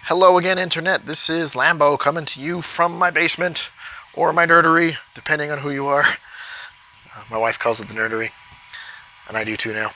Hello again, Internet. This is Lambo coming to you from my basement or my nerdery, depending on who you are. My wife calls it the nerdery, and I do too now.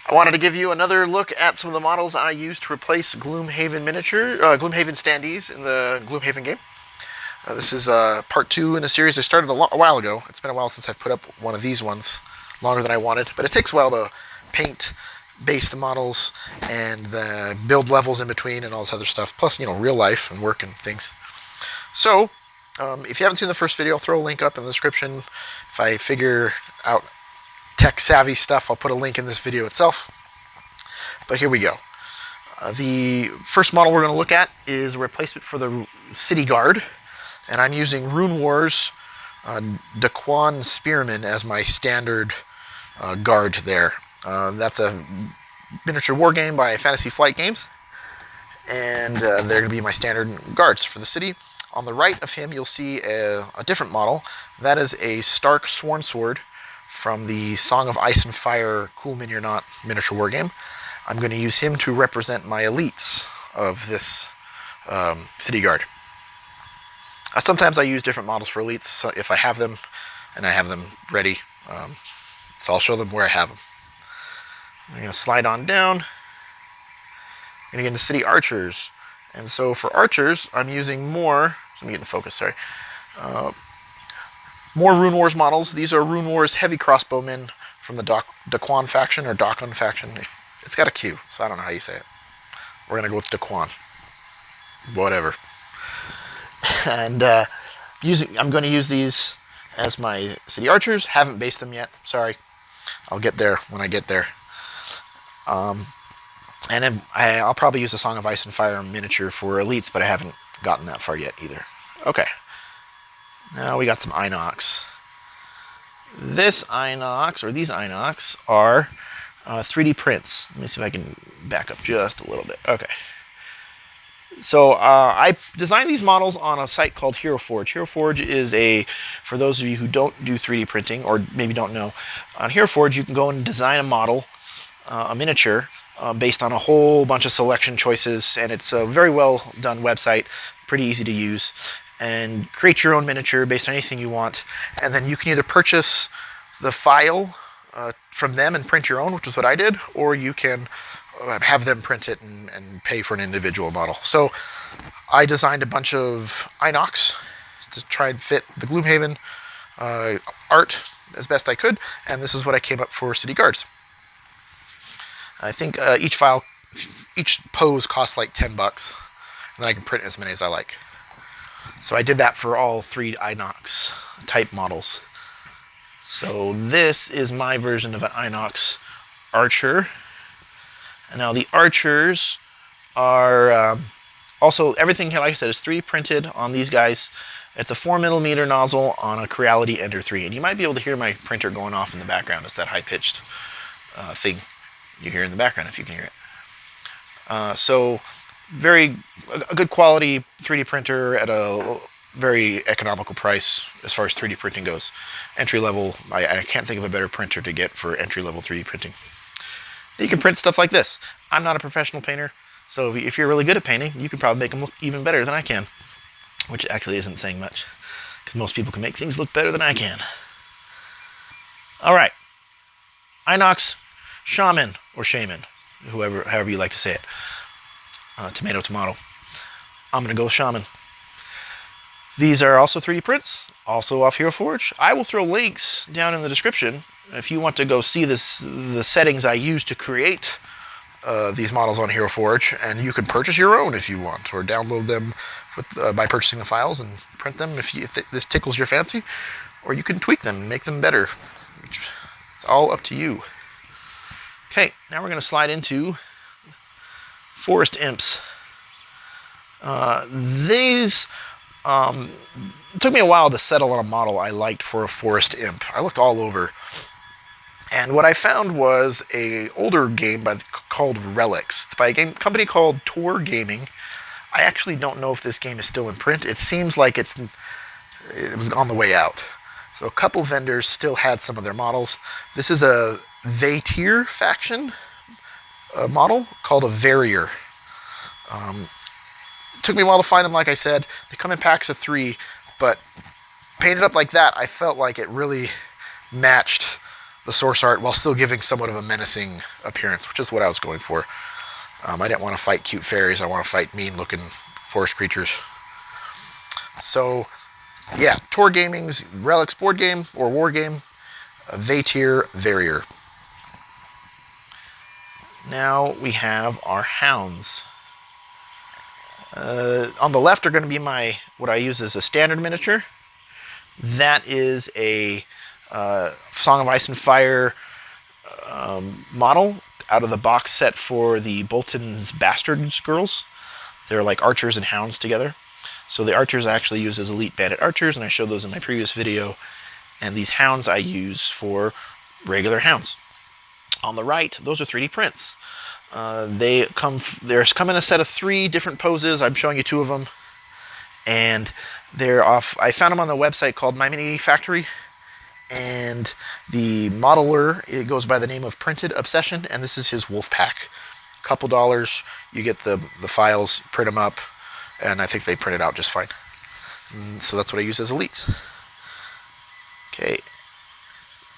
I wanted to give you another look at some of the models I used to replace Gloomhaven Gloomhaven Standees in the Gloomhaven game. This is part 2 in a series I started a while ago. It's been a while since I've put up one of these ones, longer than I wanted, but it takes a while to paint, base the models, and the build levels in between and all this other stuff, plus, you know, real life and work and things. So, if you haven't seen the first video, I'll throw a link up in the description. If I figure out tech-savvy stuff, I'll put a link in this video itself. But here we go. The first model we're going to look at is a replacement for the City Guard, and I'm using Runewars Daqan Spearmen as my standard guard there. That's a miniature war game by Fantasy Flight Games, and they're going to be my standard guards for the city. On the right of him, you'll see a different model. That is a Stark Sworn Sword from the Song of Ice and Fire Cool Min You're Not miniature war game. I'm going to use him to represent my elites of this city guard. Sometimes I use different models for elites so if I have them, and I have them ready. So I'll show them where I have them. I'm going to slide on down. I'm going to get into City Archers. And so for Archers, I'm using more... Let me get in focus, sorry. More Runewars models. These are Runewars heavy crossbowmen from the Daqan faction, or Daqan faction. It's got a Q, so I don't know how you say it. We're going to go with Daqan. Whatever. And I'm going to use these as my City Archers. Haven't based them yet. Sorry. I'll get there when I get there. And then I'll probably use the Song of Ice and Fire miniature for elites, but I haven't gotten that far yet either. Okay. Now we got some Inox. This Inox, or these Inox, are 3D prints. Let me see if I can back up just a little bit. Okay. So I designed these models on a site called Hero Forge. Hero Forge is for those of you who don't do 3D printing, or maybe don't know, on Hero Forge you can go and design a model, a miniature, based on a whole bunch of selection choices, and it's a very well done website, pretty easy to use, and create your own miniature based on anything you want, and then you can either purchase the file from them and print your own, which is what I did, or you can have them print it and pay for an individual model. So I designed a bunch of Inox to try and fit the Gloomhaven art as best I could, and this is what I came up for City Guards. I think each pose costs like $10, and then I can print as many as I like. So I did that for all 3 Inox type models. So this is my version of an Inox Archer. And now the Archers are also, everything here, like I said, is 3D printed on these guys. It's a 4mm nozzle on a Creality Ender 3. And you might be able to hear my printer going off in the background. It's that high-pitched thing you hear in the background, if you can hear it. So a good quality 3D printer at a very economical price as far as 3D printing goes. Entry level, I can't think of a better printer to get for entry level 3D printing. You can print stuff like this. I'm not a professional painter, so if you're really good at painting, you can probably make them look even better than I can, which actually isn't saying much, because most people can make things look better than I can. All right, Inox Shaman, or Shaman, however you like to say it. Tomato, tomato. I'm going to go with Shaman. These are also 3D prints, also off Hero Forge. I will throw links down in the description if you want to go see the settings I use to create these models on Hero Forge, and you can purchase your own if you want, or download them by purchasing the files and print them if this tickles your fancy, or you can tweak them and make them better. It's all up to you. Okay, now we're going to slide into Forest Imps. These it took me a while to settle on a model I liked for a Forest Imp. I looked all over, and what I found was an older game called Relics. It's by a company called Tor Gaming. I actually don't know if this game is still in print. It seems like it was on the way out. So a couple vendors still had some of their models. This is a Vaettir faction model called a Varrier. It took me a while to find them, like I said. They come in packs of 3, but painted up like that, I felt like it really matched the source art while still giving somewhat of a menacing appearance, which is what I was going for. I didn't want to fight cute fairies. I want to fight mean-looking forest creatures. So, yeah, Tor Gaming's Relics board game or war game, Vaettir Varrier. Now we have our Hounds. On the left are going to be what I use as a standard miniature. That is a Song of Ice and Fire model out of the box set for the Bolton's Bastards girls. They're like archers and hounds together. So the archers I actually use as elite bandit archers, and I showed those in my previous video. And these hounds I use for regular hounds. On the right, those are 3D prints. They come in a set of 3 different poses. I'm showing you 2 of them. And they're off. I found them on the website called MyMiniFactory. And the modeler, it goes by the name of Printed Obsession, and this is his wolf pack. Couple dollars, you get the files, print them up, and I think they print it out just fine. And so that's what I use as elites. Okay,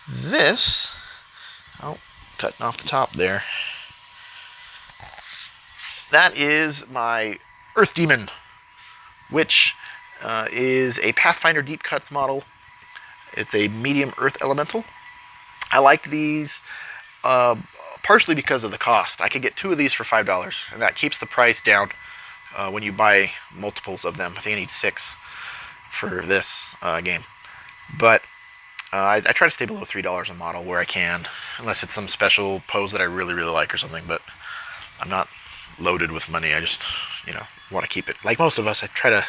this, cutting off the top there. That is my Earth Demon, which is a Pathfinder Deep Cuts model. It's a medium Earth Elemental. I liked these partially because of the cost. I could get 2 of these for $5, and that keeps the price down when you buy multiples of them. I think I need 6 for this game. But I try to stay below $3 a model where I can, unless it's some special pose that I really, really like or something. But I'm not loaded with money. I just, want to keep it. Like most of us, I try to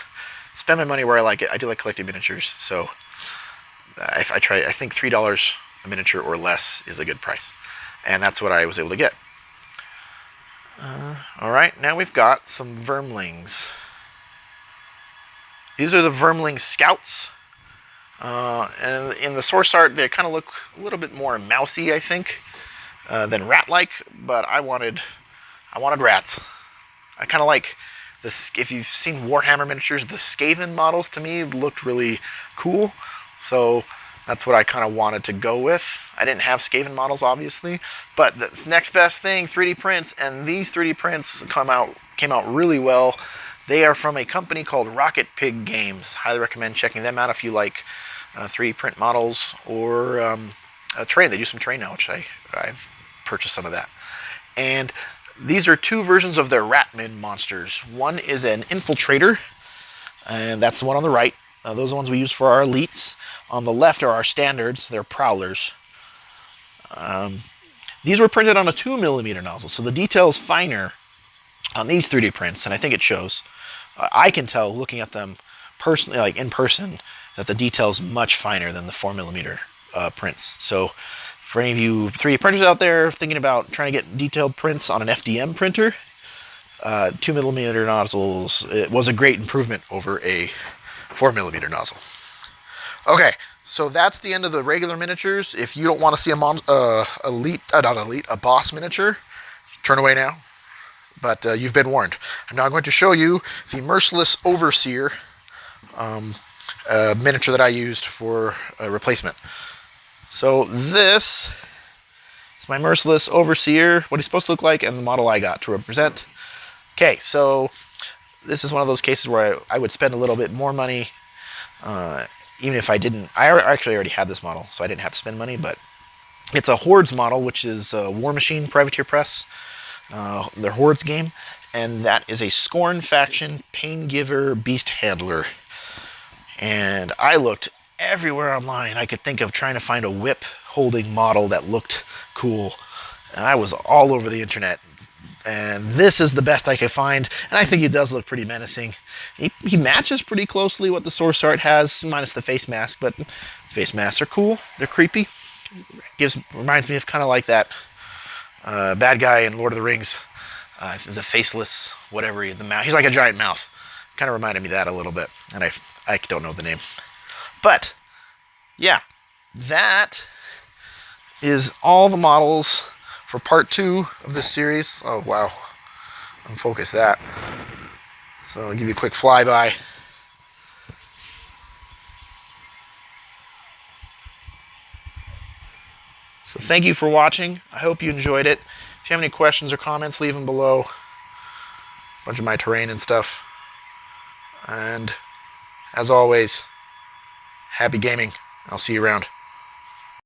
spend my money where I like it. I do like collecting miniatures, so I think $3 a miniature or less is a good price. And that's what I was able to get. Alright, now we've got some Vermlings. These are the Vermling Scouts. And in the source art, they kind of look a little bit more mousy, I think, than rat-like. But I wanted rats. I kind of like this. If you've seen Warhammer miniatures, the Skaven models to me looked really cool. So that's what I kind of wanted to go with. I didn't have Skaven models, obviously, but the next best thing, 3D prints, and these 3D prints came out really well. They are from a company called RocketPigGames. Highly recommend checking them out if you like 3D print models or a terrain. They do some terrain now, which I've purchased some of that. And these are 2 versions of their Ratman monsters. One is an Infiltrator, and that's the one on the right. Those are the ones we use for our elites. On the left are our standards. They're Prowlers. These were printed on a 2mm nozzle, so the detail is finer on these 3D prints, and I think it shows. I can tell, looking at them personally, like in person, that the detail is much finer than the 4mm prints. So for any of you 3D printers out there thinking about trying to get detailed prints on an FDM printer, 2mm nozzles, it was a great improvement over a 4mm nozzle. Okay, so that's the end of the regular miniatures. If you don't want to see a boss miniature, turn away now. But you've been warned. I'm now going to show you the Merciless Overseer miniature that I used for a replacement. So this is my Merciless Overseer, what he's supposed to look like, and the model I got to represent. Okay, so this is one of those cases where I would spend a little bit more money, even if I didn't. I actually already had this model, so I didn't have to spend money, but it's a Hordes model, which is a War Machine Privateer Press, their Hordes game, and that is a Skorne faction Paingiver Beast Handler. And I looked everywhere online I could think of trying to find a whip holding model that looked cool. And I was all over the internet. And this is the best I could find. And I think he does look pretty menacing. He matches pretty closely what the source art has, minus the face mask. But face masks are cool. They're creepy. Reminds me of kind of like that bad guy in Lord of the Rings. The faceless, whatever, the mouth. He's like a giant mouth. Kind of reminded me of that a little bit. And I don't know the name. But, yeah. That is all the models for part 2 of this series. Oh, wow. Unfocus that. So I'll give you a quick flyby. So thank you for watching. I hope you enjoyed it. If you have any questions or comments, leave them below. A bunch of my terrain and stuff. And as always, happy gaming. I'll see you around.